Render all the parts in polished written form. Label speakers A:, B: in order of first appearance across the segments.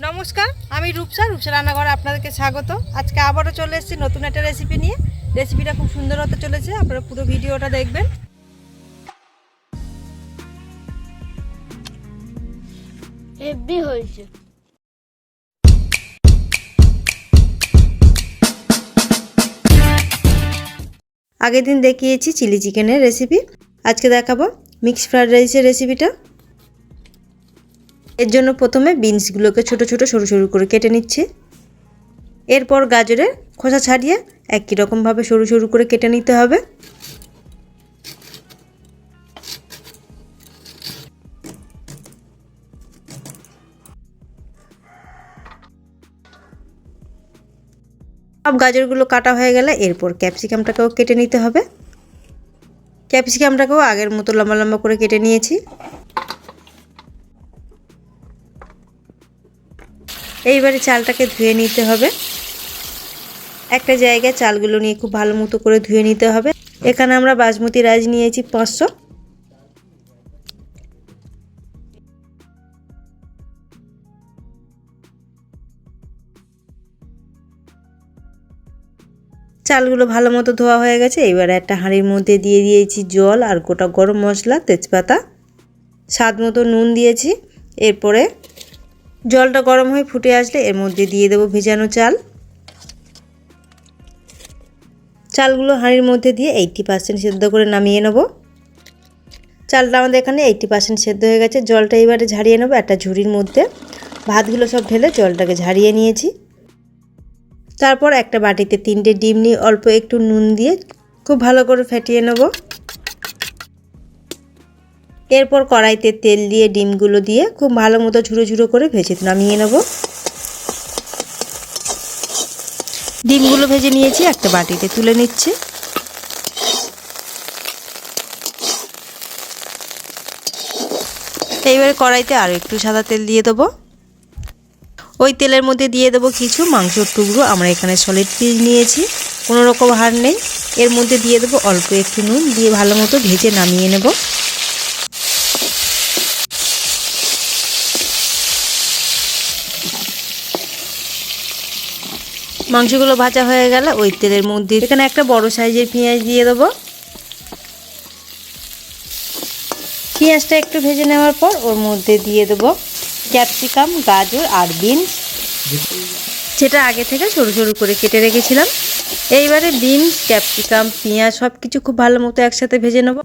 A: নমস্কার, আমি রূপসা রান্নাঘরে আপনাদেরকে স্বাগত। আজকে আবারও চলে এসেছি নতুন একটা রেসিপি নিয়ে। রেসিপিটা খুব সুন্দর হতে চলেছে, আপনারা পুরো ভিডিওটা দেখবেন।
B: হেভি হয়েছে।
A: আগের দিন দেখিয়েছি চিলি চিকেনের রেসিপি, আজকে দেখাবো মিক্স ফ্রাইড রাইসের রেসিপিটা। এর জন্য প্রথমে বিনসগুলোকে ছোট ছোট সরু সরু করে কেটে নিচ্ছি। এরপর গাজরের খোসা ছাড়িয়ে একই রকমভাবে সরু সরু করে কেটে নিতে হবে। সব গাজরগুলো কাটা হয়ে গেলে এরপর ক্যাপসিকামটাকেও কেটে নিতে হবে। ক্যাপসিকামটাকেও আগের মতো লম্বা লম্বা করে কেটে নিয়েছি। এইবারে চালটাকে ধুয়ে নিতে হবে। একটা জায়গায় চালগুলো নিয়ে খুব ভালো মতো করে ধুয়ে নিতে হবে। এখানে আমরা বাসমতি রাইস নিয়েছি 500। চালগুলো ভালো মতো ধোয়া হয়ে গেছে। এবার একটা হাঁড়ির মধ্যে দিয়ে দিয়েছি জল আর গোটা গরম মশলা, তেজপাতা, স্বাদ মতো নুন দিয়েছি। এরপরে জলটা গরম হয়ে ফুটে আসলে এর মধ্যে দিয়ে দেবো ভেজানো চাল। চালগুলো হাঁড়ির মধ্যে দিয়ে 80% সেদ্ধ করে নামিয়ে নেব। চালটা আমাদের এখানে 80% সেদ্ধ হয়ে গেছে। জলটা এবারে ঝারিয়ে নেব একটা ঝুড়ির মধ্যে। ভাতগুলো সব ঢেলে জলটাকে ঝারিয়ে নিয়েছি। তারপর একটা বাটিতে 3টে ডিম নিয়ে অল্প একটু নুন দিয়ে খুব ভালো করে ফেটিয়ে নেব। এরপর কড়াইতে তেল দিয়ে ডিমগুলো দিয়ে খুব ভালো মতো ঝুরো ঝুরো করে ভেজে নামিয়ে নেব। ডিমগুলো ভেজে নিয়েছি, একটা বাটিতে তুলে নিচ্ছি। এইবারে কড়াইতে আরও একটু সাদা তেল দিয়ে দেবো। ওই তেলের মধ্যে দিয়ে দেবো কিছু মাংসর টুকরো। আমরা এখানে সলিড পিস নিয়েছি, কোনো রকম হাড় নেই। এর মধ্যে দিয়ে দেবো অল্প একটু নুন দিয়ে ভালো মতো ভেজে নামিয়ে নেব। মাংসগুলো ভাজা হয়ে গেলে ওই তেলের মধ্যে এখানে একটা বড় সাইজের পেঁয়াজ দিয়ে দেবো। পেঁয়াজটা একটু ভেজে নেওয়ার পর ওর মধ্যে দিয়ে দেবো ক্যাপসিকাম, গাজর আর বিনস, যেটা আগে থেকে সরু সরু করে কেটে রেখেছিলাম। এইবারে বিনস, ক্যাপসিকাম, পেঁয়াজ সব কিছু খুব ভালো মতো একসাথে ভেজে নেব।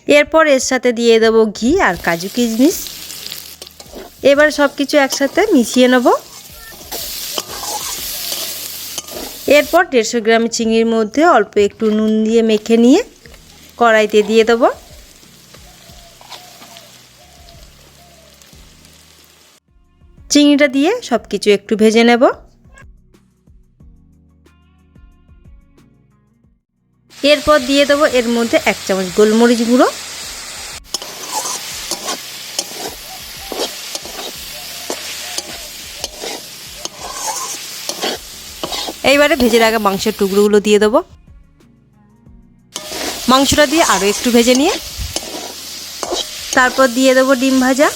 A: এরপর এর সাথে দিয়ে দেবো ঘি আর কাজু কিশমিশ। এবার সব কিছু একসাথে মিশিয়ে নেব। এরপর 150 গ্রাম চিংড়ির মধ্যে অল্প একটু নুন দিয়ে মেখে নিয়ে কড়াইতে দিয়ে দেবো। চিংড়িটা দিয়ে সব কিছু একটু ভেজে নেব। এরপর দিয়ে দেবো এর মধ্যে 1 চামচ গোলমরিচ গুঁড়ো, এইবারে ভেজে রাখা মাংসের টুকরোগুলো দিয়ে দেবো। মাংসটা দিয়ে আরও একটু ভেজে নিয়ে তারপর দিয়ে দেবো ডিম ভাজা।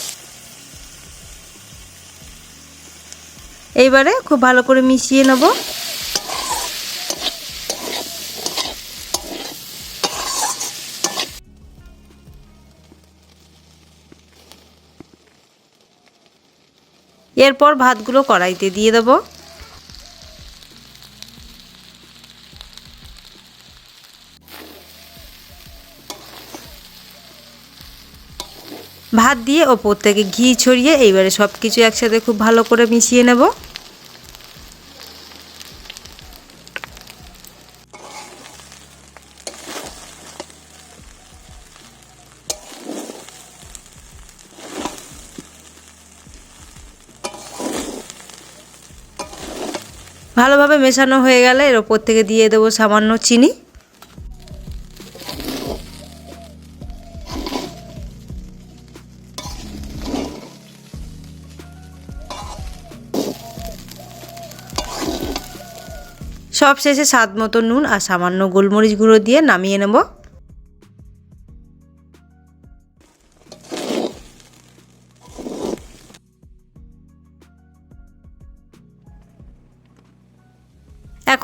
A: এইবারে খুব ভালো করে মিশিয়ে নেব। এরপর ভাতগুলো কড়াইতে দিয়ে দেবো। ভাত দিয়ে ওপর থেকে ঘি ছড়িয়ে এইবারে সব কিছু একসাথে খুব ভালো করে মিশিয়ে নেব। ভালোভাবে মেশানো হয়ে গেলে এর ওপর থেকে দিয়ে দেবো সামান্য চিনি। সব শেষে স্বাদ মতো নুন আর সামান্য গোলমরিচ গুঁড়ো দিয়ে নামিয়ে নেব।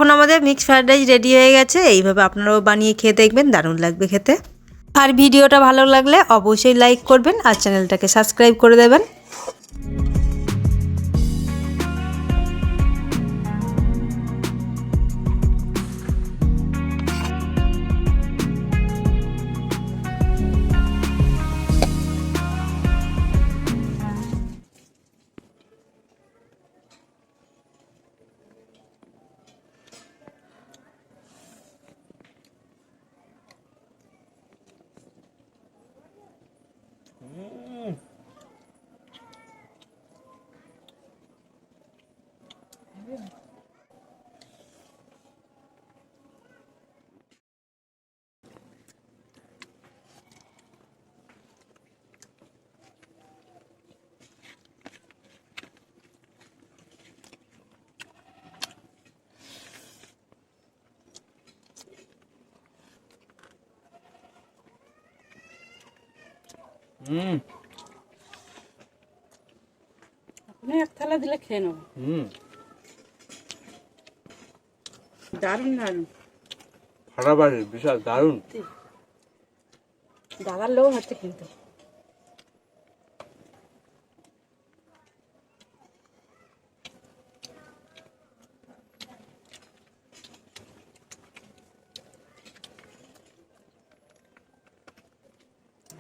A: এখন আমাদের মিক্স ফ্রাইড রাইস রেডি হয়ে গেছে। এইভাবে আপনারাও বানিয়ে খেয়ে দেখবেন, দারুণ লাগবে খেতে। আর ভিডিওটা ভালো লাগলে অবশ্যই লাইক করবেন আর চ্যানেলটাকে সাবস্ক্রাইব করে দেবেন।
C: আপনি এক থালা দিলে খেয়ে নেবো। দারুণ দারুণ,
D: ফাটাফাটি, বিশাল দারুণ।
C: দাদার লোক হচ্ছে কিন্তু।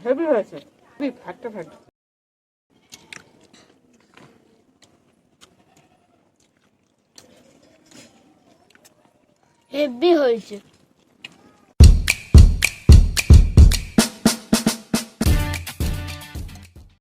C: হেভি হয়েছে, হেভি ফাটাফাটি।
B: হেভি হয়েছে।